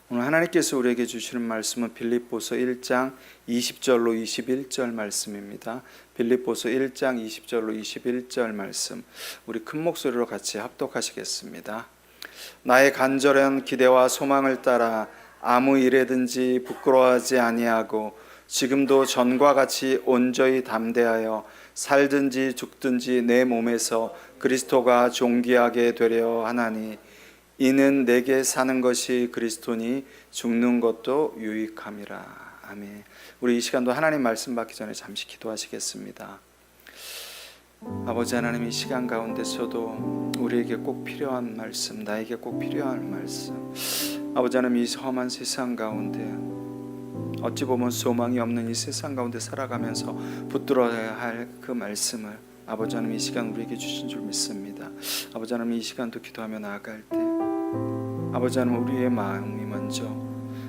오늘 하나님께서 우리에게 주시는 말씀은 빌립보서 1장 20절로 21절 말씀입니다. 빌립보서 1장 20절로 21절 말씀, 우리 큰 목소리로 같이 합독하시겠습니다. 나의 간절한 기대와 소망을 따라 아무 일에든지 부끄러워하지 아니하고 지금도 전과 같이 온전히 담대하여 살든지 죽든지 내 몸에서 그리스도가 존귀하게 되려 하나니 이는 내게 사는 것이 그리스도니 죽는 것도 유익함이라. 아멘. 우리 이 시간도 하나님 말씀 받기 전에 잠시 기도하시겠습니다. 아버지 하나님, 이 시간 가운데서도 우리에게 꼭 필요한 말씀, 나에게 꼭 필요한 말씀, 아버지 하나님, 이 험한 세상 가운데 어찌 보면 소망이 없는 이 세상 가운데 살아가면서 붙들어야 할 그 말씀을 아버지 하나님 이 시간 우리에게 주신 줄 믿습니다. 아버지 하나님, 이 시간도 기도하며 나아갈 때 아버지 하나님, 우리의 마음이 먼저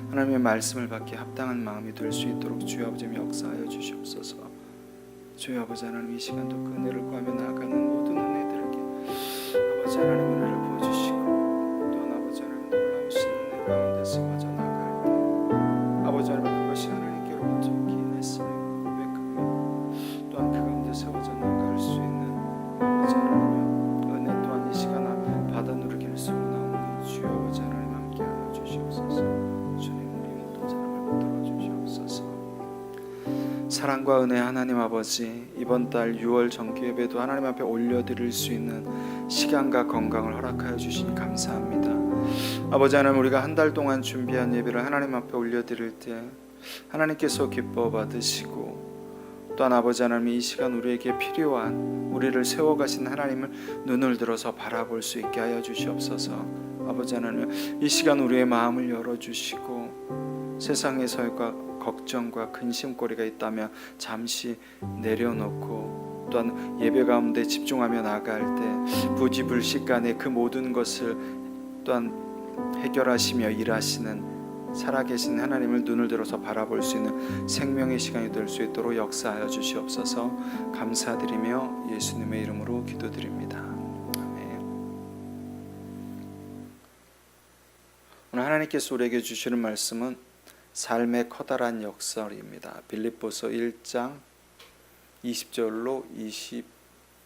하나님의 말씀을 받기에 합당한 마음이 될 수 있도록 주여 아버지 역사하여 주시옵소서. 주여 아버지 하나님, 이 시간도 그 은혜를 구하며 나아가는 모든 은혜들에게 아버지 하나님 은혜를 부어주시고, 또한 아버지 하나님 놀라우신 은혜 가운데 세워져 나아갈 때 아버지 하나님, 그것이 하나님께로부터 기인했음을 고백하며 또한 그 가운데 세워져 나아갈 수 있는 아버지 하나님의 은혜 또한 이 시간 받아 누리길 소원하오니 주여 아버지 하나님 함께하여 주시옵소서. 주님, 우리 모든 사람을 붙들어 주시옵소서. 사랑과 은혜 하나님 아버지, 이번 달 6월 정기예배도 하나님 앞에 올려드릴 수 있는 시간과 건강을 허락하여 주시니 감사합니다. 아버지 하나님, 우리가 한 달 동안 준비한 예배를 하나님 앞에 올려드릴 때 하나님께서 기뻐 받으시고, 또한 아버지 하나님, 이 시간 우리에게 필요한 우리를 세워가신 하나님을 눈을 들어서 바라볼 수 있게 하여 주시옵소서. 아버지 하나님, 이 시간 우리의 마음을 열어주시고, 세상에서의 걱정과 근심거리가 있다면 잠시 내려놓고, 또한 예배 가운데 집중하며 나아갈 때 부지불식간에 그 모든 것을 또한 해결하시며 일하시는 살아계신 하나님을 눈을 들어서 바라볼 수 있는 생명의 시간이 될 수 있도록 역사하여 주시옵소서. 감사드리며 예수님의 이름으로 기도드립니다. 아멘. 오늘 하나님께서 우리에게 주시는 말씀은 삶의 커다란 역설입니다. 빌립보서 1장 20절로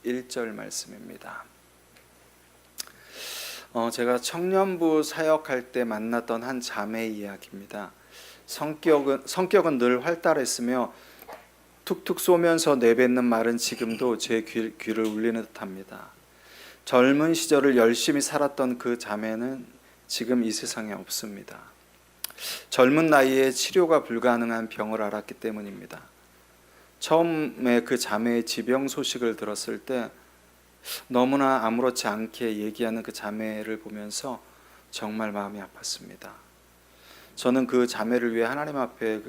21절 말씀입니다. 제가 청년부 사역할 때 만났던 한 자매 이야기입니다. 성격은 늘 활달했으며 툭툭 쏘면서 내뱉는 말은 지금도 제 귀를 울리는 듯합니다. 젊은 시절을 열심히 살았던 그 자매는 지금 이 세상에 없습니다. 젊은 나이에 치료가 불가능한 병을 앓았기 때문입니다. 처음에 그 자매의 지병 소식을 들었을 때 너무나 아무렇지 않게 얘기하는 그 자매를 보면서 정말 마음이 아팠습니다. 저는 그 자매를 위해 하나님 앞에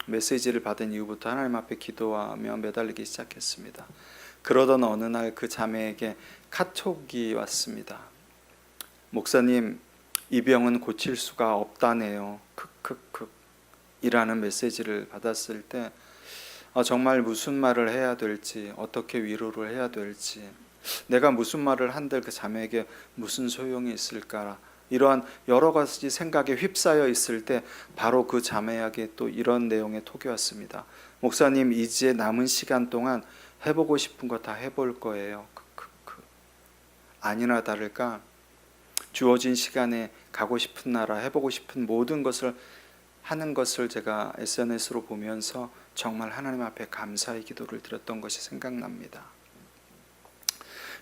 메시지를 받은 이후부터 하나님 앞에 기도하며 매달리기 시작했습니다. 그러던 어느 날 그 자매에게 카톡이 왔습니다. 목사님, 이 병은 고칠 수가 없다네요. 크크크 이라는 메시지를 받았을 때 정말 무슨 말을 해야 될지, 어떻게 위로를 해야 될지, 내가 무슨 말을 한들 그 자매에게 무슨 소용이 있을까, 이러한 여러 가지 생각에 휩싸여 있을 때 바로 그 자매에게 또 이런 내용의 톡이 왔습니다. 목사님, 이제 남은 시간 동안 해보고 싶은 거 다 해볼 거예요. 아니나 다를까 주어진 시간에 가고 싶은 나라, 해보고 싶은 모든 것을 하는 것을 제가 SNS로 보면서 정말 하나님 앞에 감사의 기도를 드렸던 것이 생각납니다.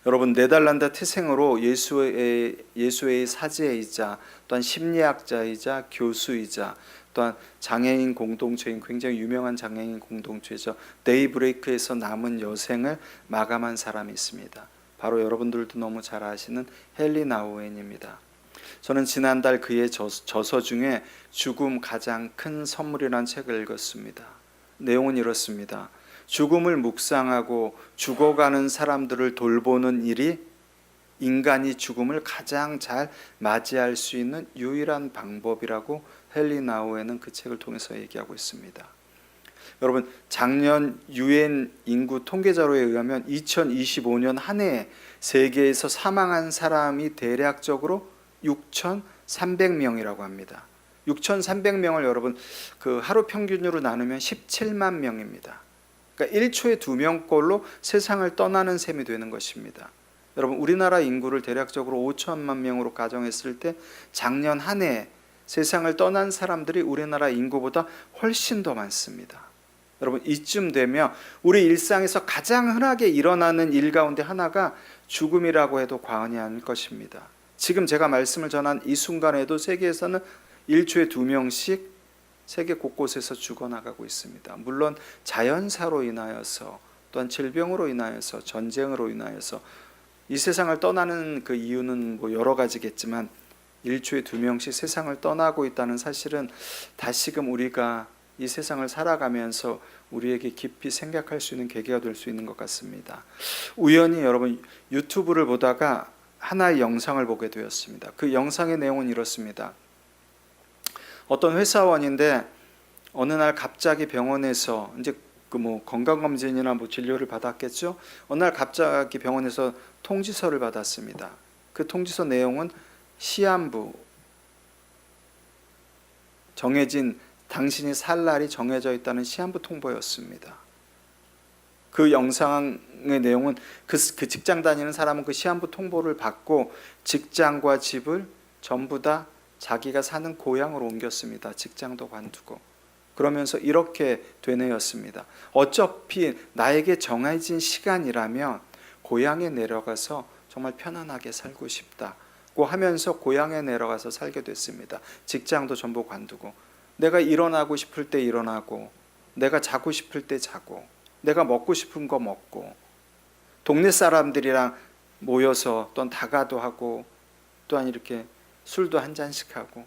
여러분, 네덜란드 태생으로 예수의 사제이자 또한 심리학자이자 교수이자 또한 장애인 공동체인 굉장히 유명한 장애인 공동체죠. 데이브레이크에서 남은 여생을 마감한 사람이 있습니다. 바로 여러분들도 너무 잘 아시는 헨리 나우엔입니다. 저는 지난달 그의 저서 중에 죽음 가장 큰 선물이라는 책을 읽었습니다. 내용은 이렇습니다. 죽음을 묵상하고 죽어가는 사람들을 돌보는 일이 인간이 죽음을 가장 잘 맞이할 수 있는 유일한 방법이라고 헨리 나우엔은 그 책을 통해서 얘기하고 있습니다. 여러분, 작년 유엔 인구 통계자료에 의하면 2025년 한 해에 세계에서 사망한 사람이 대략적으로 6,300명이라고 합니다. 6,300명을 여러분 그 하루 평균으로 나누면 17만 명입니다. 그러니까 1초에 2명꼴로 세상을 떠나는 셈이 되는 것입니다. 여러분 우리나라 인구를 대략적으로 5천만 명으로 가정했을 때 작년 한 해 세상을 떠난 사람들이 우리나라 인구보다 훨씬 더 많습니다. 여러분 이쯤 되면 우리 일상에서 가장 흔하게 일어나는 일 가운데 하나가 죽음이라고 해도 과언이 아닐 것입니다. 지금 제가 말씀을 전한 이 순간에도 세계에서는 1초에 2명씩 세계 곳곳에서 죽어나가고 있습니다. 물론 자연사로 인하여서 또한 질병으로 인하여서 전쟁으로 인하여서 이 세상을 떠나는 그 이유는 뭐 여러 가지겠지만 1초에 2명씩 세상을 떠나고 있다는 사실은 다시금 우리가 이 세상을 살아가면서 우리에게 깊이 생각할 수 있는 계기가 될 수 있는 것 같습니다. 우연히 여러분 유튜브를 보다가 하나의 영상을 보게 되었습니다. 그 영상의 내용은 이렇습니다. 어떤 회사원인데 어느 날 갑자기 병원에서 이제 그 뭐 건강검진이나 뭐 진료를 받았겠죠. 어느 날 갑자기 병원에서 통지서를 받았습니다. 그 통지서 내용은 시한부 정해진 당신이 살 날이 정해져 있다는 시한부 통보였습니다. 그 영상의 내용은 그 직장 다니는 사람은 그 시한부 통보를 받고 직장과 집을 전부 다 자기가 사는 고향으로 옮겼습니다. 직장도 관두고. 그러면서 이렇게 되뇌었습니다. 어차피 나에게 정해진 시간이라면 고향에 내려가서 정말 편안하게 살고 싶다고 하면서 고향에 내려가서 살게 됐습니다. 직장도 전부 관두고 내가 일어나고 싶을 때 일어나고 내가 자고 싶을 때 자고 내가 먹고 싶은 거 먹고 동네 사람들이랑 모여서 또한 다가도 하고 또한 이렇게 술도 한 잔씩 하고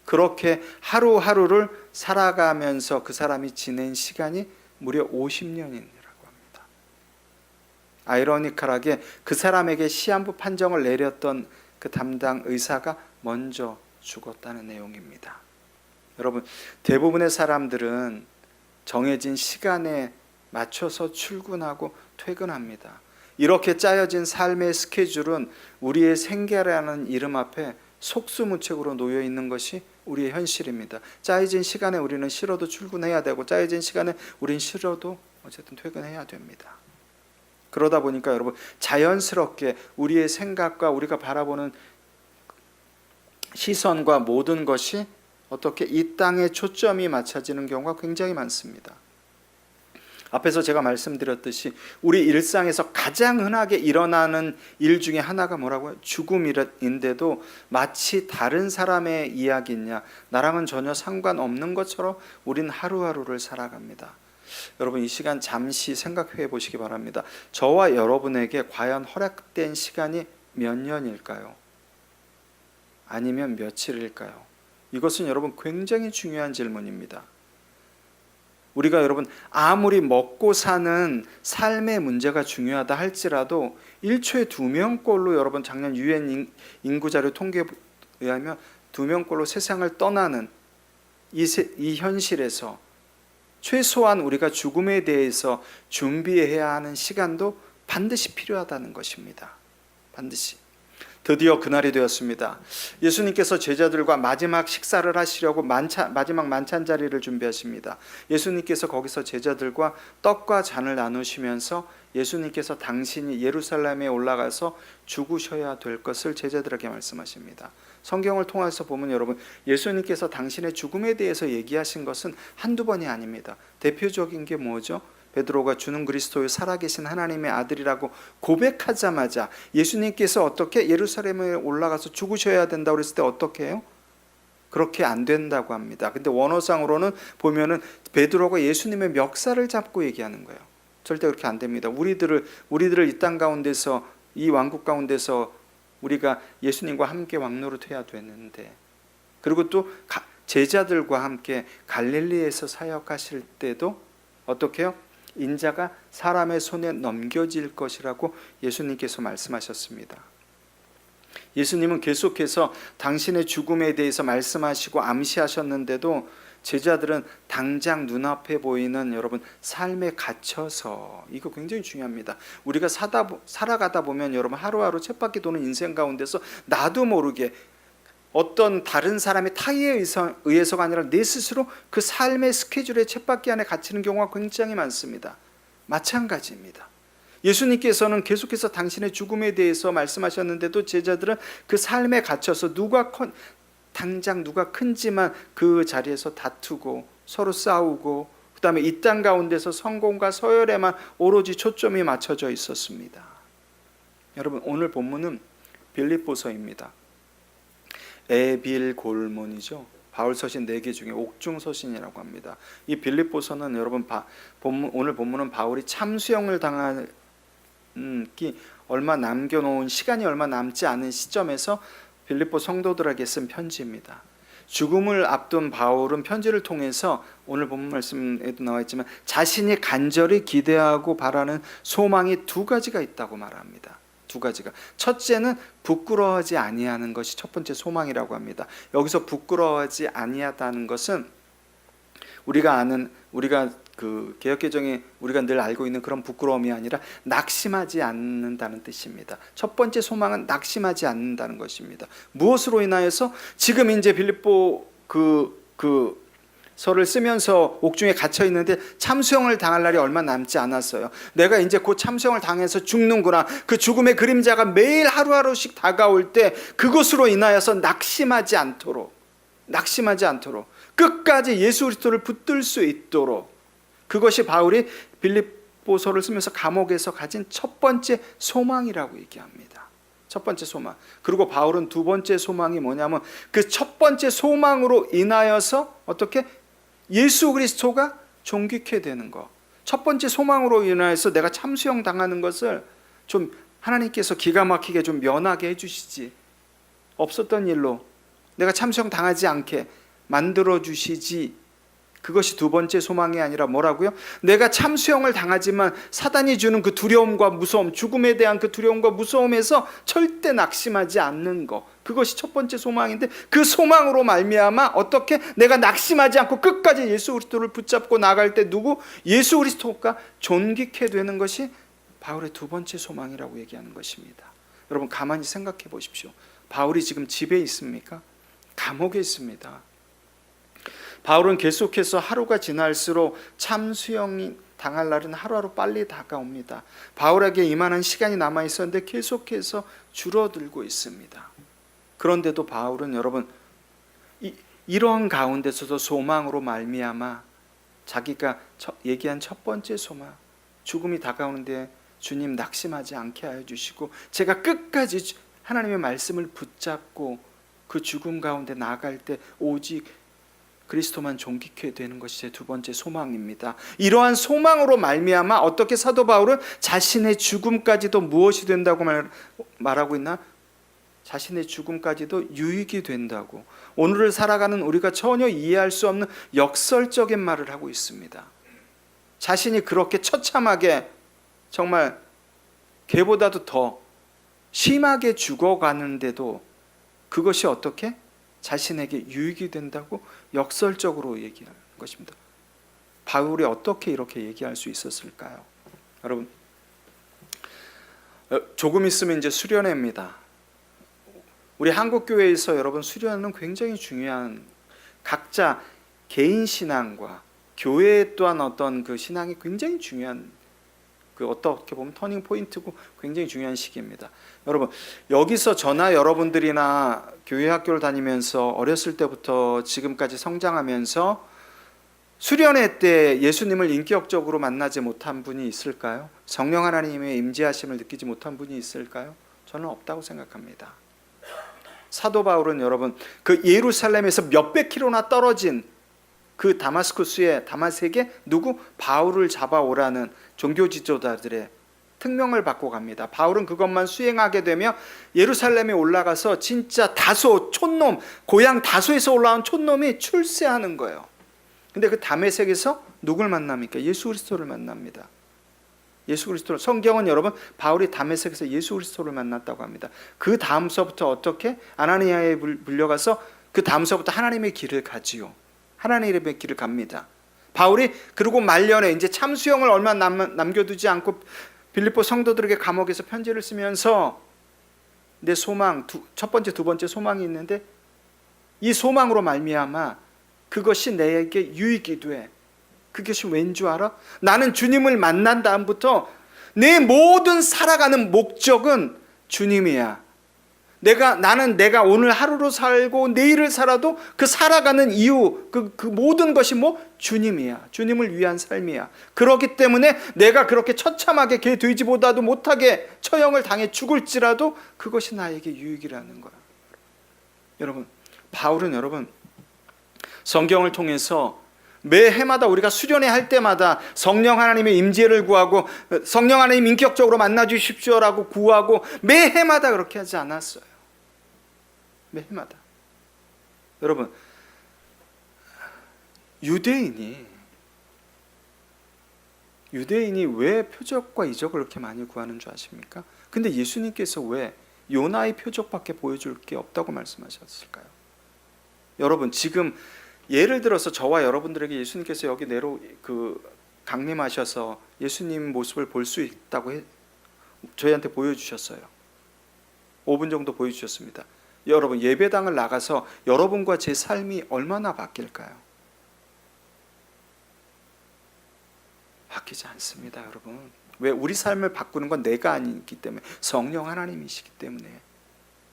그렇게 하루하루를 살아가면서 그 사람이 지낸 시간이 무려 50년이라고 합니다. 아이러니컬하게 그 사람에게 시한부 판정을 내렸던 그 담당 의사가 먼저 죽었다는 내용입니다. 여러분 대부분의 사람들은 정해진 시간에 맞춰서 출근하고 퇴근합니다. 이렇게 짜여진 삶의 스케줄은 우리의 생계라는 이름 앞에 속수무책으로 놓여 있는 것이 우리의 현실입니다. 짜여진 시간에 우리는 싫어도 출근해야 되고 짜여진 시간에 우리는 싫어도 어쨌든 퇴근해야 됩니다. 그러다 보니까 여러분 자연스럽게 우리의 생각과 우리가 바라보는 시선과 모든 것이 어떻게 이 땅에 초점이 맞춰지는 경우가 굉장히 많습니다. 앞에서 제가 말씀드렸듯이 우리 일상에서 가장 흔하게 일어나는 일 중에 하나가 뭐라고요? 죽음인데도 마치 다른 사람의 이야기냐, 나랑은 전혀 상관없는 것처럼 우린 하루하루를 살아갑니다. 여러분 이 시간 잠시 생각해 보시기 바랍니다. 저와 여러분에게 과연 허락된 시간이 몇 년일까요? 아니면 며칠일까요? 이것은 여러분 굉장히 중요한 질문입니다. 우리가 여러분 아무리 먹고 사는 삶의 문제가 중요하다 할지라도 1초에 2명꼴로 여러분 작년 UN 인구자료 통계에 의하면 2명꼴로 세상을 떠나는 이 현실에서 최소한 우리가 죽음에 대해서 준비해야 하는 시간도 반드시 필요하다는 것입니다. 반드시. 드디어 그날이 되었습니다. 예수님께서 제자들과 마지막 식사를 하시려고 마지막 만찬 자리를 준비하십니다. 예수님께서 거기서 제자들과 떡과 잔을 나누시면서 예수님께서 당신이 예루살렘에 올라가서 죽으셔야 될 것을 제자들에게 말씀하십니다. 성경을 통해서 보면 여러분 예수님께서 당신의 죽음에 대해서 얘기하신 것은 한두 번이 아닙니다. 대표적인 게 뭐죠? 베드로가 주는 그리스도의 살아계신 하나님의 아들이라고 고백하자마자 예수님께서 어떻게 예루살렘에 올라가서 죽으셔야 된다고 그랬을 때 어떻게 해요? 그렇게 안 된다고 합니다. 근데 원어상으로는 보면은 베드로가 예수님의 멱살을 잡고 얘기하는 거예요. 절대 그렇게 안 됩니다. 우리들을 이 땅 가운데서 이 왕국 가운데서 우리가 예수님과 함께 왕노릇해야 되는데 그리고 또 제자들과 함께 갈릴리에서 사역하실 때도 어떻게 해요? 인자가 사람의 손에 넘겨질 것이라고 예수님께서 말씀하셨습니다. 예수님은 계속해서 당신의 죽음에 대해서 말씀하시고 암시하셨는데도 제자들은 당장 눈앞에 보이는 여러분 삶에 갇혀서 이거 굉장히 중요합니다. 우리가 살아가다 보면 여러분 하루하루 쳇바퀴 도는 인생 가운데서 나도 모르게 어떤 다른 사람의 타의에 의해서가 아니라 내 스스로 그 삶의 스케줄의 쳇바퀴 안에 갇히는 경우가 굉장히 많습니다. 마찬가지입니다. 예수님께서는 계속해서 당신의 죽음에 대해서 말씀하셨는데도 제자들은 그 삶에 갇혀서 당장 누가 큰지만 그 자리에서 다투고 서로 싸우고, 그 다음에 이 땅 가운데서 성공과 서열에만 오로지 초점이 맞춰져 있었습니다. 여러분, 오늘 본문은 빌립보서입니다. 에빌골몬이죠. 바울 서신 4개 중에 옥중 서신이라고 합니다. 이 빌립보서는 여러분 오늘 본문은 바울이 참수형을 당한 얼마 남겨놓은 시간이 얼마 남지 않은 시점에서 빌립보 성도들에게 쓴 편지입니다. 죽음을 앞둔 바울은 편지를 통해서 오늘 본문 말씀에도 나와 있지만 자신이 간절히 기대하고 바라는 소망이 2가지가 있다고 말합니다. 2가지가. 첫째는 부끄러워하지 아니하는 것이 첫 번째 소망이라고 합니다. 여기서 부끄러워하지 아니하다는 것은 우리가 그 개역개정에 우리가 늘 알고 있는 그런 부끄러움이 아니라 낙심하지 않는다는 뜻입니다. 첫 번째 소망은 낙심하지 않는다는 것입니다. 무엇으로 인하여서 지금 이제 빌립보 서를 쓰면서 옥중에 갇혀 있는데 참수형을 당할 날이 얼마 남지 않았어요. 내가 이제 곧 참수형을 당해서 죽는구나. 그 죽음의 그림자가 매일 하루하루씩 다가올 때 그것으로 인하여서 낙심하지 않도록 끝까지 예수 그리스도를 붙들 수 있도록, 그것이 바울이 빌립보서를 쓰면서 감옥에서 가진 첫 번째 소망이라고 얘기합니다. 첫 번째 소망. 그리고 바울은 2번째 소망이 뭐냐면 그 첫 번째 소망으로 인하여서 어떻게 예수 그리스도가 존귀케 되는 것. 첫 번째 소망으로 인하여서 내가 참수형 당하는 것을 좀 하나님께서 기가 막히게 좀 면하게 해주시지, 없었던 일로 내가 참수형 당하지 않게 만들어 주시지. 그것이 2번째 소망이 아니라 뭐라고요? 내가 참수형을 당하지만 사단이 주는 그 두려움과 무서움, 죽음에 대한 그 두려움과 무서움에서 절대 낙심하지 않는 것, 그것이 첫 번째 소망인데, 그 소망으로 말미암아 어떻게 내가 낙심하지 않고 끝까지 예수 그리스도를 붙잡고 나갈 때 예수 그리스도가 존귀케 되는 것이 바울의 2번째 소망이라고 얘기하는 것입니다. 여러분, 가만히 생각해 보십시오. 바울이 지금 집에 있습니까? 감옥에 있습니다. 바울은 계속해서 하루가 지날수록 참수형이 당할 날은 하루하루 빨리 다가옵니다. 바울에게 이만한 시간이 남아 있었는데 계속해서 줄어들고 있습니다. 그런데도 바울은 여러분 이러한 가운데서도 소망으로 말미암아 자기가 얘기한 첫 번째 소망, 죽음이 다가오는데 주님 낙심하지 않게 하여 주시고 제가 끝까지 하나님의 말씀을 붙잡고 그 죽음 가운데 나아갈 때 오직 그리스도만 존귀케 되는 것이 제 2번째 소망입니다. 이러한 소망으로 말미암아 어떻게 사도 바울은 자신의 죽음까지도 무엇이 된다고 말하고 있나? 자신의 죽음까지도 유익이 된다고. 오늘을 살아가는 우리가 전혀 이해할 수 없는 역설적인 말을 하고 있습니다. 자신이 그렇게 처참하게 정말 개보다도 더 심하게 죽어가는데도 그것이 어떻게? 자신에게 유익이 된다고 역설적으로 얘기하는 것입니다. 바울이 어떻게 이렇게 얘기할 수 있었을까요? 여러분, 조금 있으면 이제 수련회입니다. 우리 한국교회에서 여러분 수련회는 굉장히 중요한, 각자 개인 신앙과 교회 또한 어떤 그 신앙이 굉장히 중요한, 그 어떻게 보면 터닝 포인트고 굉장히 중요한 시기입니다. 여러분, 여기서 저나 여러분들이나 교회 학교를 다니면서 어렸을 때부터 지금까지 성장하면서 수련회 때 예수님을 인격적으로 만나지 못한 분이 있을까요? 성령 하나님의 임재하심을 느끼지 못한 분이 있을까요? 저는 없다고 생각합니다. 사도 바울은 여러분 그 예루살렘에서 몇백 킬로나 떨어진 그 다마섹에 바울을 잡아오라는 종교 지도자들의 특명을 받고 갑니다. 바울은 그것만 수행하게 되며 예루살렘에 올라가서 진짜 고향 다소에서 올라온 촌놈이 출세하는 거예요. 근데 그 다메섹에서 누굴 만납니까? 예수 그리스도를 만납니다. 예수 그리스도를, 성경은 여러분 바울이 다메섹에서 예수 그리스도를 만났다고 합니다. 그 다음서부터 어떻게? 아나니아에 불려가서 그 다음서부터 하나님의 길을 가지요. 하나님의 길을 갑니다. 바울이 그리고 말년에 이제 참수형을 얼마 남겨두지 않고 빌립보 성도들에게 감옥에서 편지를 쓰면서 내 소망, 첫 번째, 2번째 소망이 있는데 이 소망으로 말미암아 그것이 내게 유익이 돼. 그것이 왠 줄 알아? 나는 주님을 만난 다음부터 내 모든 살아가는 목적은 주님이야. 나는 내가 오늘 하루로 살고 내일을 살아도 그 살아가는 이유, 그 모든 것이 주님이야. 주님을 위한 삶이야. 그렇기 때문에 내가 그렇게 처참하게 개 돼지보다도 못하게 처형을 당해 죽을지라도 그것이 나에게 유익이라는 거야. 여러분, 바울은 성경을 통해서 매 해마다 우리가 수련회 할 때마다 성령 하나님의 임재를 구하고 성령 하나님 인격적으로 만나 주십시오라고 구하고 매 해마다 그렇게 하지 않았어요. 매 해마다. 여러분, 유대인이 왜 표적과 이적을 그렇게 많이 구하는 줄 아십니까? 근데 예수님께서 왜 요나의 표적밖에 보여줄 게 없다고 말씀하셨을까요? 여러분, 지금 예를 들어서 저와 여러분들에게 예수님께서 여기 강림하셔서 예수님 모습을 볼 수 있다고 저희한테 보여주셨어요. 5분 정도 보여주셨습니다. 여러분, 예배당을 나가서 여러분과 제 삶이 얼마나 바뀔까요? 바뀌지 않습니다, 여러분. 왜? 우리 삶을 바꾸는 건 내가 아니기 때문에, 성령 하나님이시기 때문에.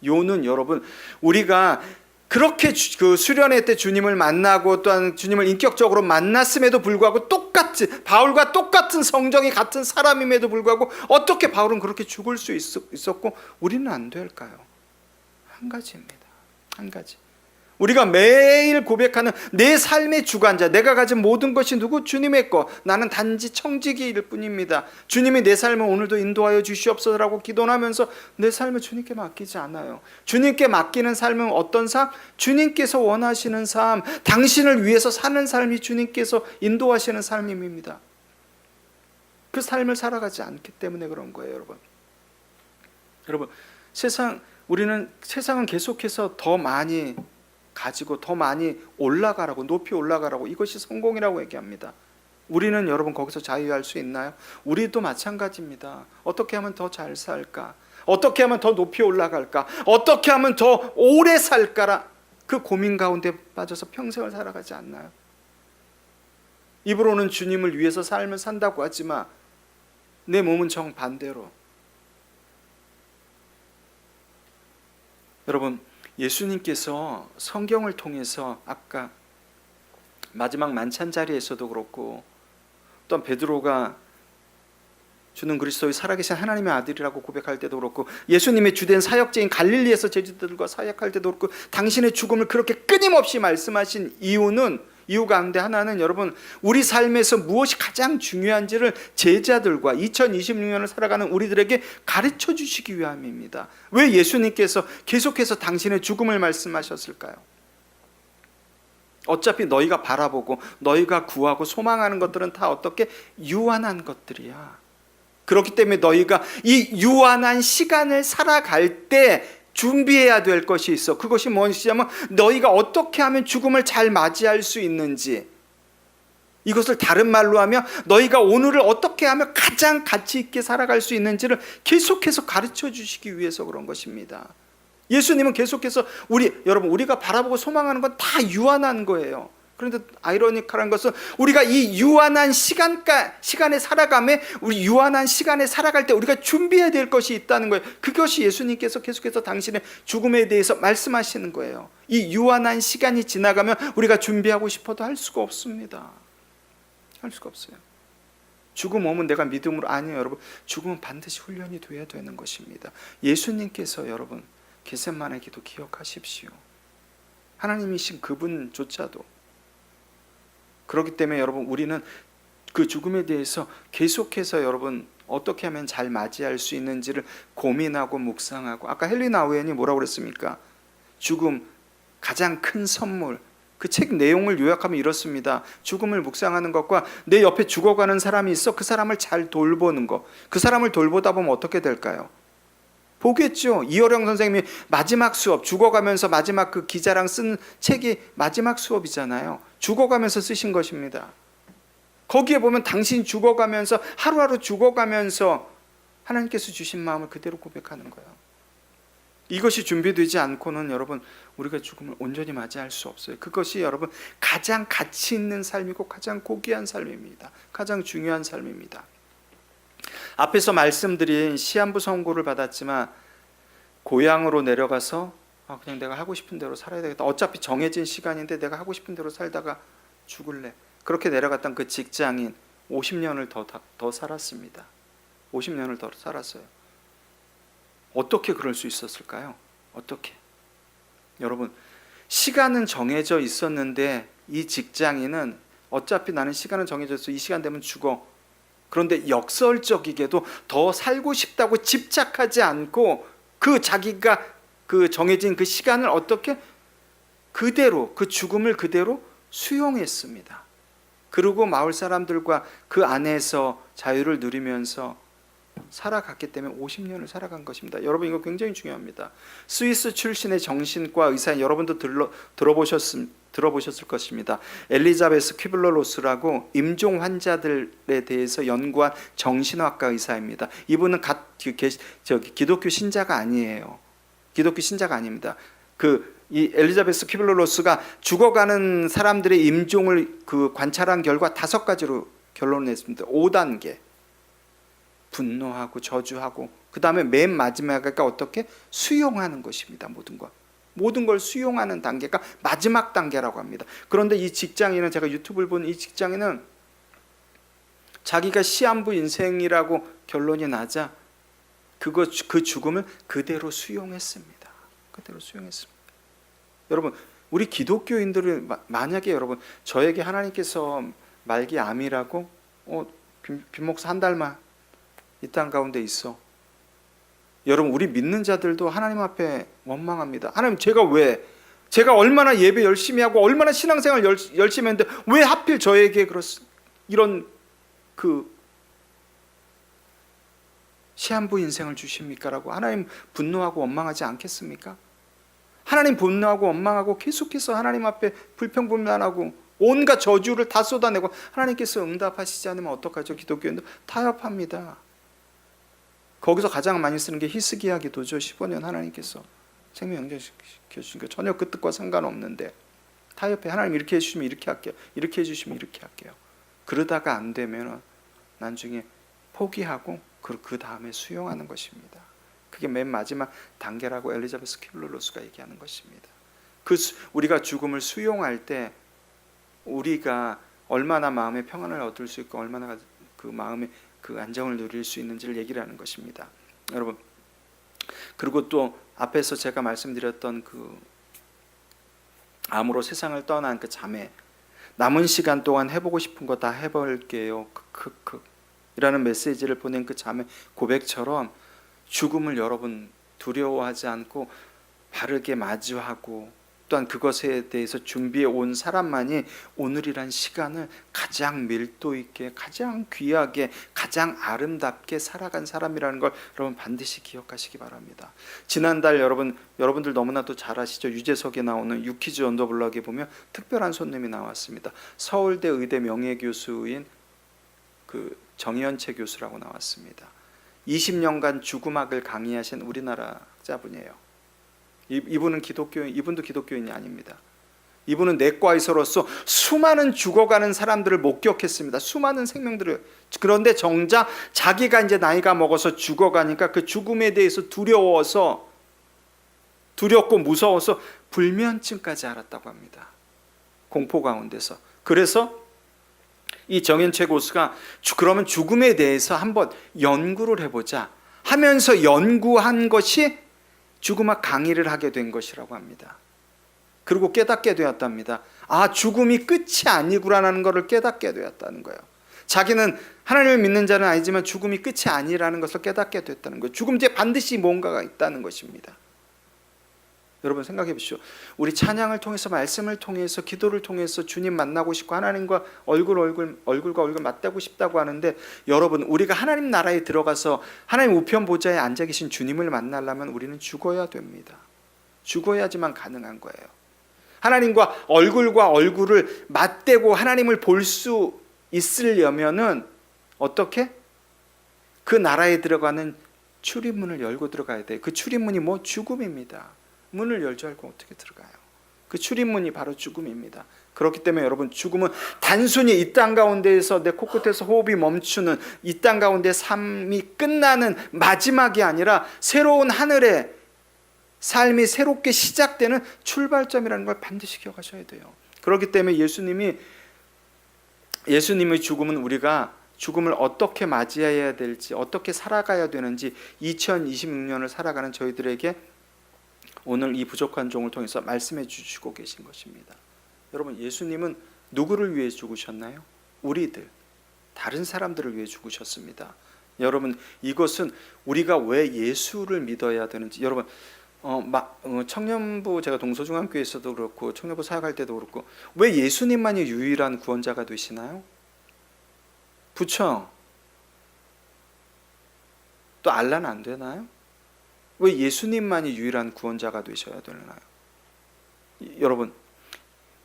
요는 여러분, 우리가 그렇게 그 수련회 때 주님을 만나고 또한 주님을 인격적으로 만났음에도 불구하고 바울과 똑같은 성정이 같은 사람임에도 불구하고 어떻게 바울은 그렇게 죽을 수 있었고 우리는 안 될까요? 한 가지입니다. 한 가지. 우리가 매일 고백하는 내 삶의 주관자, 내가 가진 모든 것이 누구? 주님의 것. 나는 단지 청지기일 뿐입니다. 주님이 내 삶을 오늘도 인도하여 주시옵소서라고 기도하면서 내 삶을 주님께 맡기지 않아요. 주님께 맡기는 삶은 어떤 삶? 주님께서 원하시는 삶, 당신을 위해서 사는 삶이 주님께서 인도하시는 삶입니다. 그 삶을 살아가지 않기 때문에 그런 거예요, 여러분. 여러분, 우리는 세상은 계속해서 더 많이 가지고 더 많이 올라가라고, 높이 올라가라고, 이것이 성공이라고 얘기합니다. 우리는 여러분 거기서 자유할 수 있나요? 우리도 마찬가지입니다. 어떻게 하면 더 잘 살까? 어떻게 하면 더 높이 올라갈까? 어떻게 하면 더 오래 살까라 그 고민 가운데 빠져서 평생을 살아가지 않나요? 입으로는 주님을 위해서 삶을 산다고 하지만 내 몸은 정반대로. 여러분, 예수님께서 성경을 통해서 아까 마지막 만찬 자리에서도 그렇고 또한 베드로가 주는 그리스도의 살아계신 하나님의 아들이라고 고백할 때도 그렇고 예수님의 주된 사역지인 갈릴리에서 제자들과 사역할 때도 그렇고 당신의 죽음을 그렇게 끊임없이 말씀하신 이유 가운데 하나는 여러분, 우리 삶에서 무엇이 가장 중요한지를 제자들과 2026년을 살아가는 우리들에게 가르쳐 주시기 위함입니다. 왜 예수님께서 계속해서 당신의 죽음을 말씀하셨을까요? 어차피 너희가 바라보고 너희가 구하고 소망하는 것들은 다 어떻게 유한한 것들이야. 그렇기 때문에 너희가 이 유한한 시간을 살아갈 때 준비해야 될 것이 있어. 그것이 무엇이냐면 너희가 어떻게 하면 죽음을 잘 맞이할 수 있는지, 이것을 다른 말로 하면 너희가 오늘을 어떻게 하면 가장 가치 있게 살아갈 수 있는지를 계속해서 가르쳐 주시기 위해서 그런 것입니다. 예수님은 계속해서 우리가 바라보고 소망하는 건 다 유한한 거예요. 그런데 아이러니컬한 것은 우리가 이 유한한 시간에 살아가며 우리 유한한 시간에 살아갈 때 우리가 준비해야 될 것이 있다는 거예요. 그것이 예수님께서 계속해서 당신의 죽음에 대해서 말씀하시는 거예요. 이 유한한 시간이 지나가면 우리가 준비하고 싶어도 할 수가 없습니다. 할 수가 없어요. 죽음 오면 내가 믿음으로, 아니에요, 여러분. 죽음은 반드시 훈련이 돼야 되는 것입니다. 예수님께서 여러분 겟세마네 기도 기억하십시오. 하나님이신 그분조차도. 그렇기 때문에 여러분, 우리는 그 죽음에 대해서 계속해서 여러분 어떻게 하면 잘 맞이할 수 있는지를 고민하고 묵상하고, 아까 헨리 나우엔이 뭐라고 그랬습니까? 죽음 가장 큰 선물. 그 책 내용을 요약하면 이렇습니다. 죽음을 묵상하는 것과 내 옆에 죽어가는 사람이 있어 그 사람을 잘 돌보는 것. 그 사람을 돌보다 보면 어떻게 될까요? 보겠죠. 이어령 선생님이 마지막 수업, 죽어가면서 마지막 그 기자랑 쓴 책이 마지막 수업이잖아요. 죽어가면서 쓰신 것입니다. 거기에 보면 당신 죽어가면서, 하루하루 죽어가면서 하나님께서 주신 마음을 그대로 고백하는 거예요. 이것이 준비되지 않고는 여러분 우리가 죽음을 온전히 맞이할 수 없어요. 그것이 여러분 가장 가치 있는 삶이고 가장 고귀한 삶입니다. 가장 중요한 삶입니다. 앞에서 말씀드린 시한부 선고를 받았지만 고향으로 내려가서 그냥 내가 하고 싶은 대로 살아야 되겠다. 어차피 정해진 시간인데 내가 하고 싶은 대로 살다가 죽을래. 그렇게 내려갔던 그 직장인 50년을 더 살았습니다. 50년을 더 살았어요. 어떻게 그럴 수 있었을까요? 어떻게? 여러분, 시간은 정해져 있었는데 이 직장인은 어차피 나는 시간은 정해져 있어. 이 시간 되면 죽어. 그런데 역설적이게도 더 살고 싶다고 집착하지 않고 그 자기가 그 정해진 그 시간을 어떻게 그대로 그 죽음을 그대로 수용했습니다. 그리고 마을 사람들과 그 안에서 자유를 누리면서 살아갔기 때문에 50년을 살아간 것입니다. 여러분 이거 굉장히 중요합니다. 스위스 출신의 정신과 의사 여러분도 들어보셨을 것입니다. 엘리자베스 퀴블러-로스라고 임종 환자들에 대해서 연구한 정신학과 의사입니다. 이분은 기독교 신자가 아니에요. 기독교 신자가 아닙니다. 이 엘리자베스 퀴블러-로스가 죽어가는 사람들의 임종을 관찰한 결과 5가지로 결론을 냈습니다. 5단계. 분노하고 저주하고 그 다음에 맨 마지막에 어떻게 수용하는 것입니다. 모든 걸 수용하는 단계가 마지막 단계라고 합니다. 그런데 이 직장인은 제가 유튜브를 본 이 직장인은 자기가 시한부 인생이라고 결론이 나자 그 죽음을 그대로 수용했습니다. 그대로 수용했습니다. 여러분 우리 기독교인들은 만약에 여러분 저에게 하나님께서 말기 암이라고 김 목사 한 달만 이 땅 가운데 있어. 여러분 우리 믿는 자들도 하나님 앞에 원망합니다. 하나님 제가 얼마나 예배 열심히 하고 얼마나 신앙생활 열심히 했는데 왜 하필 저에게 이런 시한부 인생을 주십니까? 라고 하나님 분노하고 원망하지 않겠습니까? 하나님 분노하고 원망하고 계속해서 하나님 앞에 불평불만하고 온갖 저주를 다 쏟아내고 하나님께서 응답하시지 않으면 어떡하죠? 기독교인들 타협합니다. 거기서 가장 많이 쓰는 게 히스기야 기도죠. 15년 하나님께서 생명 영접시켜 주신 거 전혀 그 뜻과 상관없는데 타협해. 하나님 이렇게 해주시면 이렇게 할게요. 이렇게 해주시면 이렇게 할게요. 그러다가 안 되면 나중에 포기하고 그 다음에 수용하는 것입니다. 그게 맨 마지막 단계라고 엘리자베스 퀴블러-로스가 얘기하는 것입니다. 우리가 죽음을 수용할 때 우리가 얼마나 마음의 평안을 얻을 수 있고 얼마나 그 마음의 그 안정을 누릴 수 있는지를 얘기를 하는 것입니다. 여러분 그리고 또 앞에서 제가 말씀드렸던 암으로 세상을 떠난 그 자매 남은 시간 동안 해보고 싶은 거 다 해볼게요 이라는 메시지를 보낸 그 자매 고백처럼 죽음을 여러분 두려워하지 않고 바르게 마주하고 또한 그것에 대해서 준비해 온 사람만이 오늘이란 시간을 가장 밀도 있게 가장 귀하게 가장 아름답게 살아간 사람이라는 걸 여러분 반드시 기억하시기 바랍니다. 지난달 여러분들 너무나도 잘 아시죠? 유재석에 나오는 유퀴즈 온 더 블럭에 보면 특별한 손님이 나왔습니다. 서울대 의대 명예교수인 정현채 교수라고 나왔습니다. 20년간 죽음학을 강의하신 우리나라 학자분이에요. 이분도 기독교인이 아닙니다. 이분은 내과 의사로서 수많은 죽어가는 사람들을 목격했습니다. 수많은 생명들을. 그런데 정작 자기가 이제 나이가 먹어서 죽어가니까 그 죽음에 대해서 두렵고 무서워서 불면증까지 앓았다고 합니다. 공포 가운데서. 그래서 이 정현채 교수가 그러면 죽음에 대해서 한번 연구를 해보자 하면서 연구한 것이 죽음학 강의를 하게 된 것이라고 합니다. 그리고 깨닫게 되었답니다. 죽음이 끝이 아니구나라는 것을 깨닫게 되었다는 거예요. 자기는 하나님을 믿는 자는 아니지만 죽음이 끝이 아니라는 것을 깨닫게 됐다는 거예요. 죽음 뒤에 반드시 뭔가가 있다는 것입니다. 여러분 생각해 보십시오. 우리 찬양을 통해서 말씀을 통해서 기도를 통해서 주님 만나고 싶고 하나님과 얼굴과 얼굴 맞대고 싶다고 하는데 여러분 우리가 하나님 나라에 들어가서 하나님 우편 보좌에 앉아 계신 주님을 만나려면 우리는 죽어야 됩니다. 죽어야지만 가능한 거예요. 하나님과 얼굴을 맞대고 하나님을 볼 수 있으려면은 어떻게? 그 나라에 들어가는 출입문을 열고 들어가야 돼요. 그 출입문이 뭐? 죽음입니다. 문을 열지 않고 어떻게 들어가요? 그 출입문이 바로 죽음입니다. 그렇기 때문에 여러분, 죽음은 단순히 이 땅 가운데에서 내 코끝에서 호흡이 멈추는, 이 땅 가운데 삶이 끝나는 마지막이 아니라 새로운 하늘의 삶이 새롭게 시작되는 출발점이라는 걸 반드시 기억하셔야 돼요. 그렇기 때문에 예수님의 죽음은 우리가 죽음을 어떻게 맞이해야 될지, 어떻게 살아가야 되는지 2026년을 살아가는 저희들에게 오늘 이 부족한 종을 통해서 말씀해 주시고 계신 것입니다. 여러분, 예수님은 누구를 위해 죽으셨나요? 우리들, 다른 사람들을 위해 죽으셨습니다. 여러분, 이것은 우리가 왜 예수를 믿어야 되는지, 여러분, 청년부, 제가 동서중앙교회에서도 그렇고 청년부 사역할 때도 그렇고, 왜 예수님만이 유일한 구원자가 되시나요? 부처 또 알라는 안 되나요? 왜 예수님만이 유일한 구원자가 되셔야 되나요? 여러분,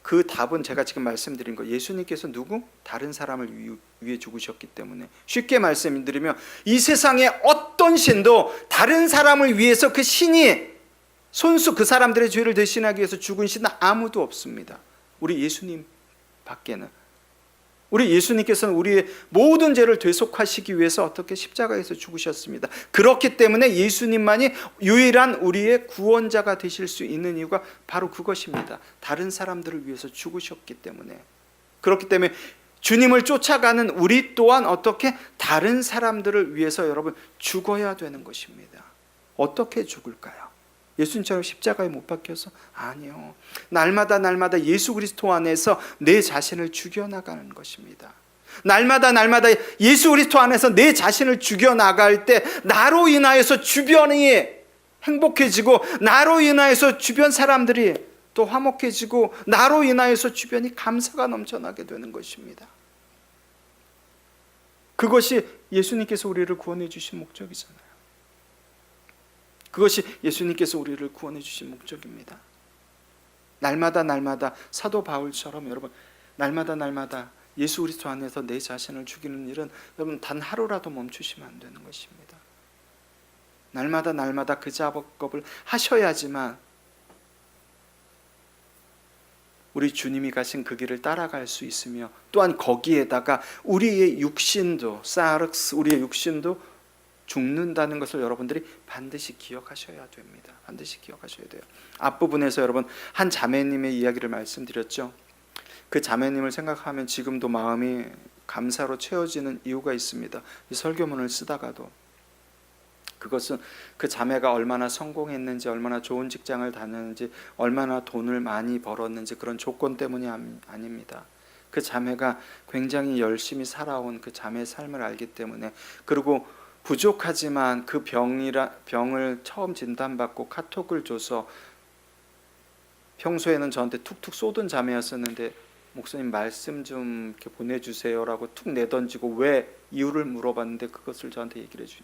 그 답은 제가 지금 말씀드린 거, 예수님께서 누구? 다른 사람을 위해 죽으셨기 때문에. 쉽게 말씀드리면 이 세상에 어떤 신도 다른 사람을 위해서 그 신이 손수 그 사람들의 죄를 대신하기 위해서 죽은 신은 아무도 없습니다. 우리 예수님 밖에는. 우리 예수님께서는 우리의 모든 죄를 대속하시기 위해서 어떻게 십자가에서 죽으셨습니다. 그렇기 때문에 예수님만이 유일한 우리의 구원자가 되실 수 있는 이유가 바로 그것입니다. 다른 사람들을 위해서 죽으셨기 때문에. 그렇기 때문에 주님을 쫓아가는 우리 또한 어떻게 다른 사람들을 위해서 여러분 죽어야 되는 것입니다. 어떻게 죽을까요? 예수님처럼 십자가에 못 박혀서? 아니요. 날마다 예수 그리스도 안에서 내 자신을 죽여나가는 것입니다. 날마다 예수 그리스도 안에서 내 자신을 죽여나갈 때 나로 인하여서 주변이 행복해지고, 나로 인하여서 주변 사람들이 또 화목해지고, 나로 인하여서 주변이 감사가 넘쳐나게 되는 것입니다. 그것이 예수님께서 우리를 구원해 주신 목적이잖아요. 그것이 예수님께서 우리를 구원해 주신 목적입니다. 날마다 사도 바울처럼 여러분, 날마다 예수 그리스도 안에서 내 자신을 죽이는 일은 여러분 단 하루라도 멈추시면 안 되는 것입니다. 날마다 그 작업을 하셔야지만 우리 주님이 가신 그 길을 따라갈 수 있으며, 또한 거기에다가 우리의 육신도 우리의 육신도 죽는다는 것을 여러분들이 반드시 기억하셔야 됩니다. 반드시 기억하셔야 돼요. 앞부분에서 여러분 한 자매님의 이야기를 말씀드렸죠. 그 자매님을 생각하면 지금도 마음이 감사로 채워지는 이유가 있습니다. 이 설교문을 쓰다가도 그것은 그 자매가 얼마나 성공했는지, 얼마나 좋은 직장을 다녔는지, 얼마나 돈을 많이 벌었는지 그런 조건 때문이 아닙니다. 그 자매가 굉장히 열심히 살아온 그 자매의 삶을 알기 때문에, 그리고 부족하지만 그 병을 처음 진단받고 카톡을 줘서, 평소에는 저한테 툭툭 쏘던 자매였었는데 목사님 말씀 좀 이렇게 보내주세요라고 툭 내던지고 왜 이유를 물어봤는데 그것을 저한테 얘기를 해주는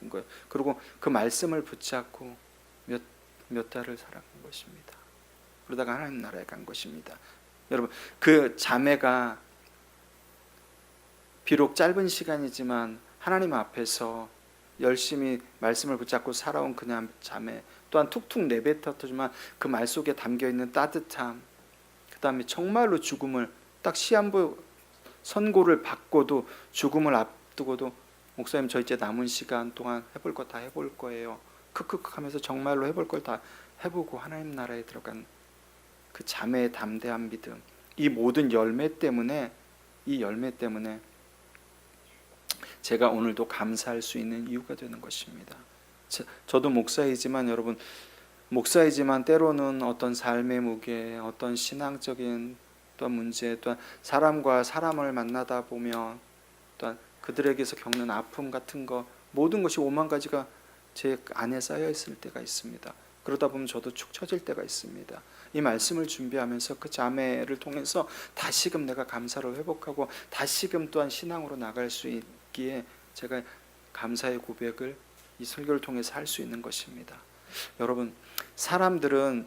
거예요. 그리고 그 말씀을 붙잡고 몇 달을 살아간 것입니다. 그러다가 하나님 나라에 간 것입니다. 여러분, 그 자매가 비록 짧은 시간이지만 하나님 앞에서 열심히 말씀을 붙잡고 살아온 그냥 자매, 또한 툭툭 내뱉었지만 그 말 속에 담겨있는 따뜻함, 그 다음에 정말로 죽음을 딱 시한부 선고를 받고도, 죽음을 앞두고도 목사님 저 이제 남은 시간 동안 해볼 거 다 해볼 거예요 크크크 하면서 정말로 해볼 걸 다 해보고 하나님 나라에 들어간 그 자매의 담대한 믿음, 이 모든 열매 때문에 제가 오늘도 감사할 수 있는 이유가 되는 것입니다. 저도 목사이지만 여러분, 목사이지만 때로는 어떤 삶의 무게, 어떤 신앙적인 또한 문제, 또한 사람과 사람을 만나다 보면 또한 그들에게서 겪는 아픔 같은 거, 모든 것이 5만 가지가 제 안에 쌓여 있을 때가 있습니다. 그러다 보면 저도 축 처질 때가 있습니다. 이 말씀을 준비하면서 그 자매를 통해서 다시금 내가 감사를 회복하고 다시금 또한 신앙으로 나갈 수 있기에 제가 감사의 고백을 이 설교를 통해서 할 수 있는 것입니다. 여러분, 사람들은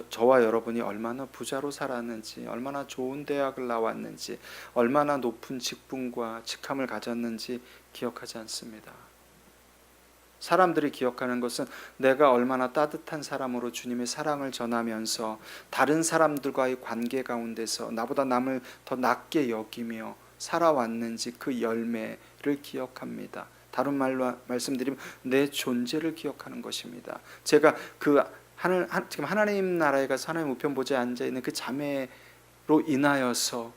저와 여러분이 얼마나 부자로 살았는지, 얼마나 좋은 대학을 나왔는지, 얼마나 높은 직분과 직함을 가졌는지 기억하지 않습니다. 사람들이 기억하는 것은 내가 얼마나 따뜻한 사람으로 주님의 사랑을 전하면서 다른 사람들과의 관계 가운데서 나보다 남을 더 낮게 여기며 살아왔는지 그 열매를 기억합니다. 다른 말로 말씀드리면 내 존재를 기억하는 것입니다. 제가 지금 하나님 나라에 가서 하나님 우편보좌에 앉아있는 그 자매로 인하여서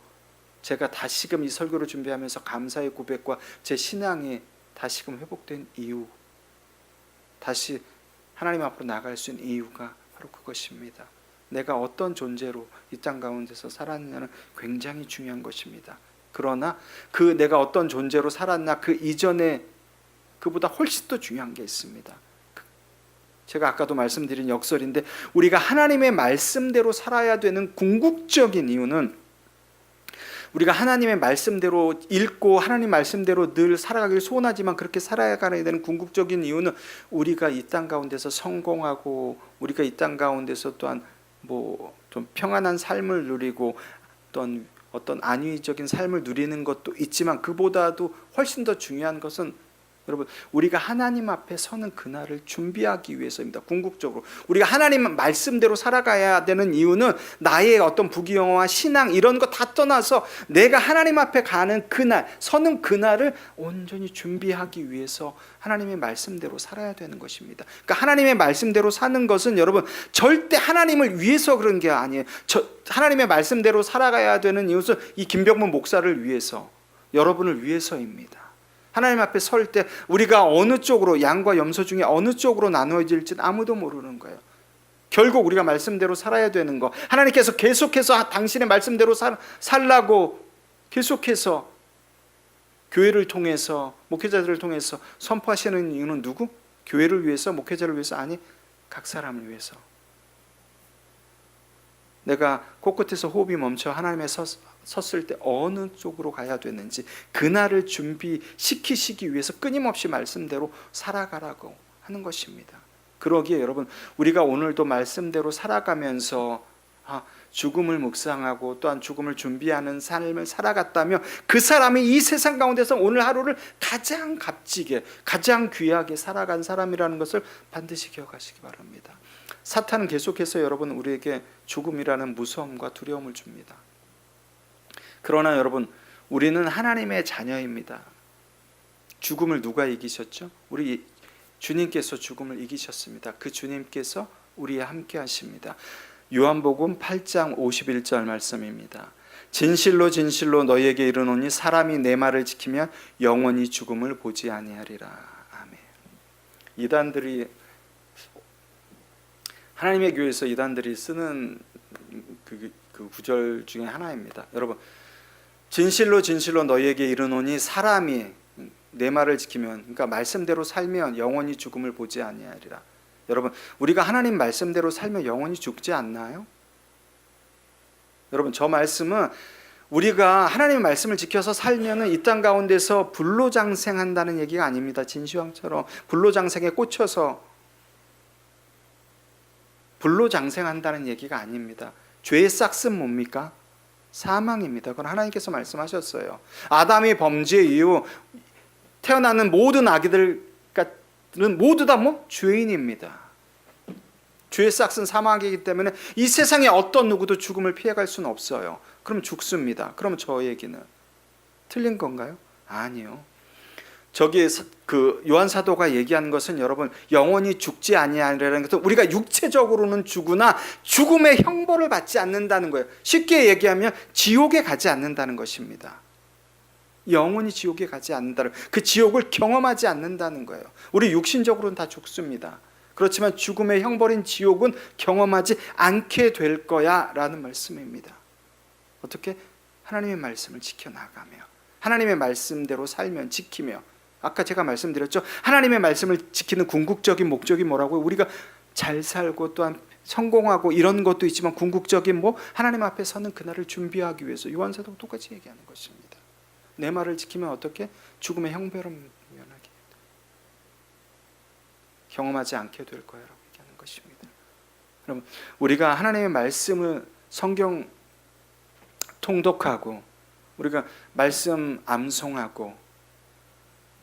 제가 다시금 이 설교를 준비하면서 감사의 고백과 제 신앙이 다시금 회복된 이유, 다시 하나님 앞으로 나갈 수 있는 이유가 바로 그것입니다. 내가 어떤 존재로 이 땅 가운데서 살았느냐는 굉장히 중요한 것입니다. 그러나 그 내가 어떤 존재로 살았나 그 이전에 그보다 훨씬 더 중요한 게 있습니다. 제가 아까도 말씀드린 역설인데 우리가 하나님의 말씀대로 살아야 되는 궁극적인 이유는 우리가 하나님의 말씀대로 읽고 하나님 말씀대로 늘 살아가길 소원하지만 그렇게 살아가야 되는 궁극적인 이유는 우리가 이 땅 가운데서 성공하고 우리가 이 땅 가운데서 또한 좀 평안한 삶을 누리고 어떤 안위적인 삶을 누리는 것도 있지만 그보다도 훨씬 더 중요한 것은 여러분 우리가 하나님 앞에 서는 그날을 준비하기 위해서입니다. 궁극적으로 우리가 하나님 말씀대로 살아가야 되는 이유는 나의 어떤 부귀영화와 신앙 이런 거 다 떠나서 내가 하나님 앞에 가는 그날 서는 그날을 온전히 준비하기 위해서 하나님의 말씀대로 살아야 되는 것입니다. 그러니까 하나님의 말씀대로 사는 것은 여러분 절대 하나님을 위해서 그런 게 아니에요. 하나님의 말씀대로 살아가야 되는 이유는 이 김병문 목사를 위해서 여러분을 위해서입니다. 하나님 앞에 설 때 우리가 어느 쪽으로 양과 염소 중에 어느 쪽으로 나누어질지는 아무도 모르는 거예요. 결국 우리가 말씀대로 살아야 되는 거 하나님께서 계속해서 당신의 말씀대로 살라고 계속해서 교회를 통해서 목회자들을 통해서 선포하시는 이유는 누구? 교회를 위해서 목회자를 위해서 아니 각 사람을 위해서. 내가 코끝에서 호흡이 멈춰 하나님의 섰을 때 어느 쪽으로 가야 되는지 그날을 준비시키시기 위해서 끊임없이 말씀대로 살아가라고 하는 것입니다. 그러기에 여러분 우리가 오늘도 말씀대로 살아가면서 죽음을 묵상하고 또한 죽음을 준비하는 삶을 살아갔다면 그 사람이 이 세상 가운데서 오늘 하루를 가장 값지게 가장 귀하게 살아간 사람이라는 것을 반드시 기억하시기 바랍니다. 사탄은 계속해서 여러분 우리에게 죽음이라는 무서움과 두려움을 줍니다. 그러나 여러분 우리는 하나님의 자녀입니다. 죽음을 누가 이기셨죠? 우리 주님께서 죽음을 이기셨습니다. 그 주님께서 우리와 함께 하십니다. 요한복음 8장 51절 말씀입니다. 진실로 진실로 너희에게 이르노니 사람이 내 말을 지키면 영원히 죽음을 보지 아니하리라. 아멘. 이단들이 하나님의 교회에서 이단들이 쓰는 그 구절 중에 하나입니다. 여러분 진실로 진실로 너희에게 이르노니 사람이 내 말을 지키면 그러니까 말씀대로 살면 영원히 죽음을 보지 아니하리라. 여러분 우리가 하나님 말씀대로 살면 영원히 죽지 않나요? 여러분 저 말씀은 우리가 하나님의 말씀을 지켜서 살면은 이 땅 가운데서 불로장생한다는 얘기가 아닙니다. 진시황처럼 불로장생에 꽂혀서 불로장생한다는 얘기가 아닙니다. 죄의 싹은 뭡니까? 사망입니다. 그건 하나님께서 말씀하셨어요. 아담이 범죄 이후 태어나는 모든 아기들은 모두 다 죄인입니다. 죄의 싹은 사망이기 때문에 이 세상에 어떤 누구도 죽음을 피해갈 수는 없어요. 그럼 죽습니다. 그럼 저 얘기는 틀린 건가요? 아니요. 저기 그 요한 사도가 얘기한 것은 여러분 영원히 죽지 아니하리라는 것은 우리가 육체적으로는 죽으나 죽음의 형벌을 받지 않는다는 거예요. 쉽게 얘기하면 지옥에 가지 않는다는 것입니다. 영원히 지옥에 가지 않는다는 그 지옥을 경험하지 않는다는 거예요. 우리 육신적으로는 다 죽습니다. 그렇지만 죽음의 형벌인 지옥은 경험하지 않게 될 거야 라는 말씀입니다. 어떻게? 하나님의 말씀을 지켜나가며 하나님의 말씀대로 살면 지키며 아까 제가 말씀드렸죠. 하나님의 말씀을 지키는 궁극적인 목적이 뭐라고요? 우리가 잘 살고 또한 성공하고 이런 것도 있지만 궁극적인 하나님 앞에 서는 그날을 준비하기 위해서 요한사도가 똑같이 얘기하는 것입니다. 내 말을 지키면 어떻게? 죽음의 형벌을 면하게 경험하지 않게 될 거야라고 얘기하는 것입니다. 여러분 우리가 하나님의 말씀을 성경 통독하고 우리가 말씀 암송하고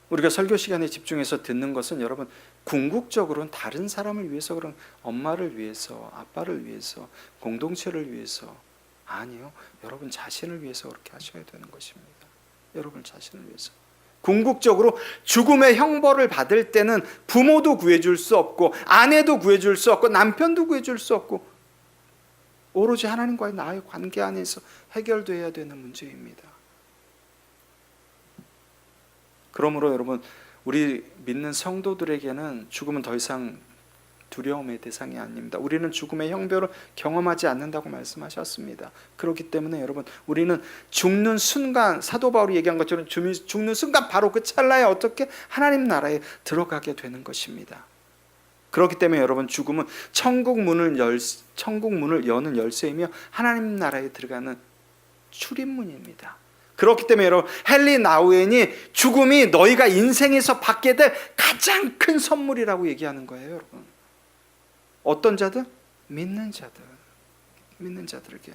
우리가 설교 시간에 집중해서 듣는 것은 여러분 궁극적으로는 다른 사람을 위해서, 그런 엄마를 위해서, 아빠를 위해서, 공동체를 위해서, 아니요, 여러분 자신을 위해서 그렇게 하셔야 되는 것입니다. 여러분 자신을 위해서. 궁극적으로 죽음의 형벌을 받을 때는 부모도 구해줄 수 없고, 아내도 구해줄 수 없고, 남편도 구해줄 수 없고, 오로지 하나님과의 나의 관계 안에서 해결돼야 되는 문제입니다. 그러므로 여러분, 우리 믿는 성도들에게는 죽음은 더 이상 두려움의 대상이 아닙니다. 우리는 죽음의 형벌을 경험하지 않는다고 말씀하셨습니다. 그렇기 때문에 여러분, 우리는 죽는 순간, 사도 바울이 얘기한 것처럼 죽는 순간 바로 그 찰나에 어떻게 하나님 나라에 들어가게 되는 것입니다. 그렇기 때문에 여러분, 죽음은 천국 문을 여는 열쇠이며 하나님 나라에 들어가는 출입문입니다. 그렇기 때문에 여러분, 헨리 나우엔이 죽음이 너희가 인생에서 받게 될 가장 큰 선물이라고 얘기하는 거예요. 여러분, 어떤 자들? 믿는 자들에게.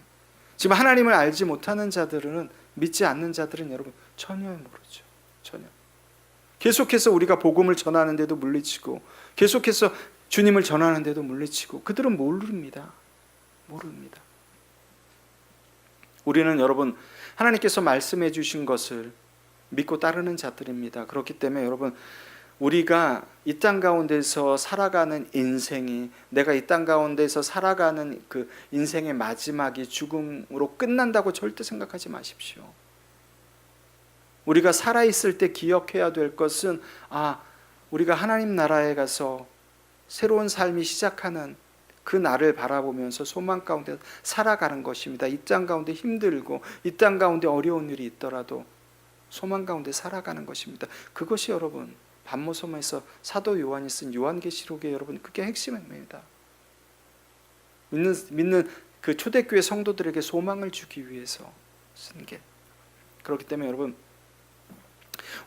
지금 하나님을 알지 못하는 자들은, 믿지 않는 자들은 여러분 전혀 모르죠. 전혀. 계속해서 우리가 복음을 전하는데도 물리치고, 계속해서 주님을 전하는데도 물리치고, 그들은 모릅니다. 우리는 여러분 하나님께서 말씀해 주신 것을 믿고 따르는 자들입니다. 그렇기 때문에 여러분, 우리가 이 땅 가운데서 살아가는 인생이, 내가 이 땅 가운데서 살아가는 그 인생의 마지막이 죽음으로 끝난다고 절대 생각하지 마십시오. 우리가 살아있을 때 기억해야 될 것은, 우리가 하나님 나라에 가서 새로운 삶이 시작하는 그 날을 바라보면서 소망 가운데 살아가는 것입니다. 이 땅 가운데 힘들고, 이 땅 가운데 어려운 일이 있더라도 소망 가운데 살아가는 것입니다. 그것이 여러분 반모섬에서 사도 요한이 쓴 요한계시록의 여러분 그게 핵심입니다. 믿는 그 초대교회 성도들에게 소망을 주기 위해서 쓴 게. 그렇기 때문에 여러분,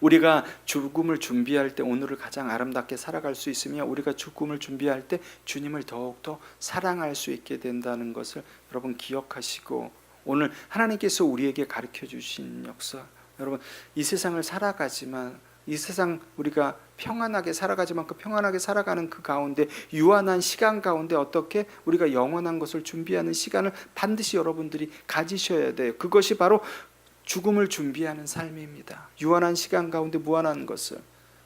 우리가 죽음을 준비할 때 오늘을 가장 아름답게 살아갈 수 있으며, 우리가 죽음을 준비할 때 주님을 더욱더 사랑할 수 있게 된다는 것을 여러분 기억하시고, 오늘 하나님께서 우리에게 가르쳐 주신 역사, 여러분 이 세상을 살아가지만, 이 세상 우리가 평안하게 살아가지만 그 평안하게 살아가는 그 가운데, 유한한 시간 가운데 어떻게 우리가 영원한 것을 준비하는 시간을 반드시 여러분들이 가지셔야 돼요. 그것이 바로 죽음을 준비하는 삶입니다. 유한한 시간 가운데 무한한 것을,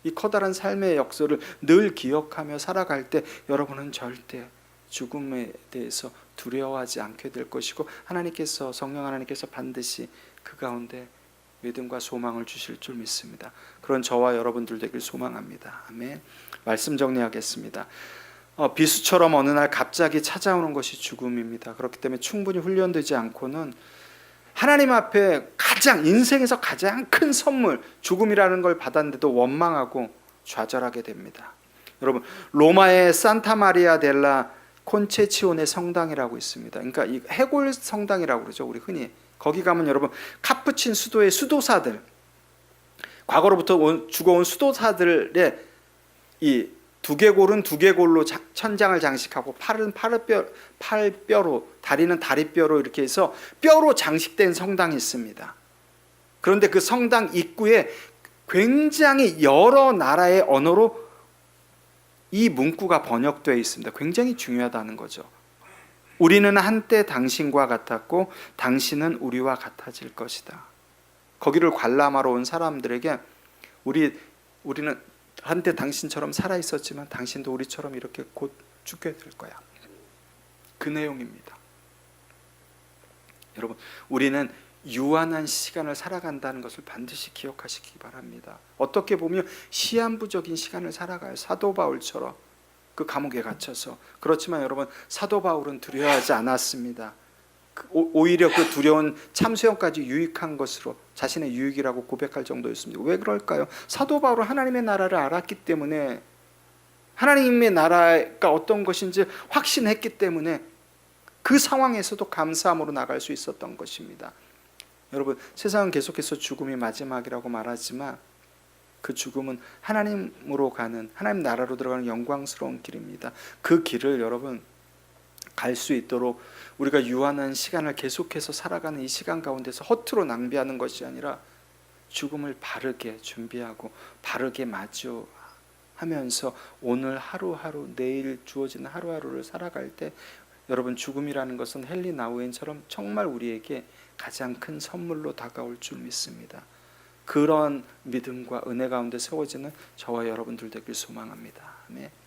이 커다란 삶의 역사를 늘 기억하며 살아갈 때 여러분은 절대 죽음에 대해서 두려워하지 않게 될 것이고, 하나님께서, 성령 하나님께서 반드시 그 가운데 믿음과 소망을 주실 줄 믿습니다. 그런 저와 여러분들 되길 소망합니다. 아멘. 말씀 정리하겠습니다. 비수처럼 어느 날 갑자기 찾아오는 것이 죽음입니다. 그렇기 때문에 충분히 훈련되지 않고는 하나님 앞에 인생에서 가장 큰 선물 죽음이라는 걸 받았는데도 원망하고 좌절하게 됩니다. 여러분, 로마의 산타 마리아 델라 콘체치온의 성당이라고 있습니다. 그러니까 이 해골 성당이라고 그러죠, 우리 흔히. 거기 가면 여러분 카푸친 수도의 수도사들, 과거로부터 죽어온 수도사들의 이 두개골은 두개골로 천장을 장식하고, 팔은 팔뼈로, 다리는 다리뼈로 이렇게 해서 뼈로 장식된 성당이 있습니다. 그런데 그 성당 입구에 굉장히 여러 나라의 언어로 이 문구가 번역되어 있습니다. 굉장히 중요하다는 거죠. 우리는 한때 당신과 같았고 당신은 우리와 같아질 것이다. 거기를 관람하러 온 사람들에게 우리는 한때 당신처럼 살아 있었지만 당신도 우리처럼 이렇게 곧 죽게 될 거야. 그 내용입니다. 여러분, 우리는 유한한 시간을 살아간다는 것을 반드시 기억하시기 바랍니다. 어떻게 보면 시한부적인 시간을 살아가요. 사도 바울처럼 그 감옥에 갇혀서. 그렇지만 여러분, 사도 바울은 두려워하지 않았습니다. 오히려 그 두려운 참수형까지 유익한 것으로 자신의 유익이라고 고백할 정도였습니다. 왜 그럴까요? 사도 바울은 하나님의 나라를 알았기 때문에, 하나님의 나라가 어떤 것인지 확신했기 때문에 그 상황에서도 감사함으로 나갈 수 있었던 것입니다. 여러분, 세상은 계속해서 죽음이 마지막이라고 말하지만 그 죽음은 하나님으로 가는, 하나님 나라로 들어가는 영광스러운 길입니다. 그 길을 여러분 갈 수 있도록 우리가 유한한 시간을 계속해서 살아가는 이 시간 가운데서 허투루 낭비하는 것이 아니라 죽음을 바르게 준비하고 바르게 마주하면서 오늘 하루하루 내일 주어지는 하루하루를 살아갈 때 여러분 죽음이라는 것은 헨리 나우엔처럼 정말 우리에게 가장 큰 선물로 다가올 줄 믿습니다. 그런 믿음과 은혜 가운데 세워지는 저와 여러분들 되길 소망합니다. 아멘.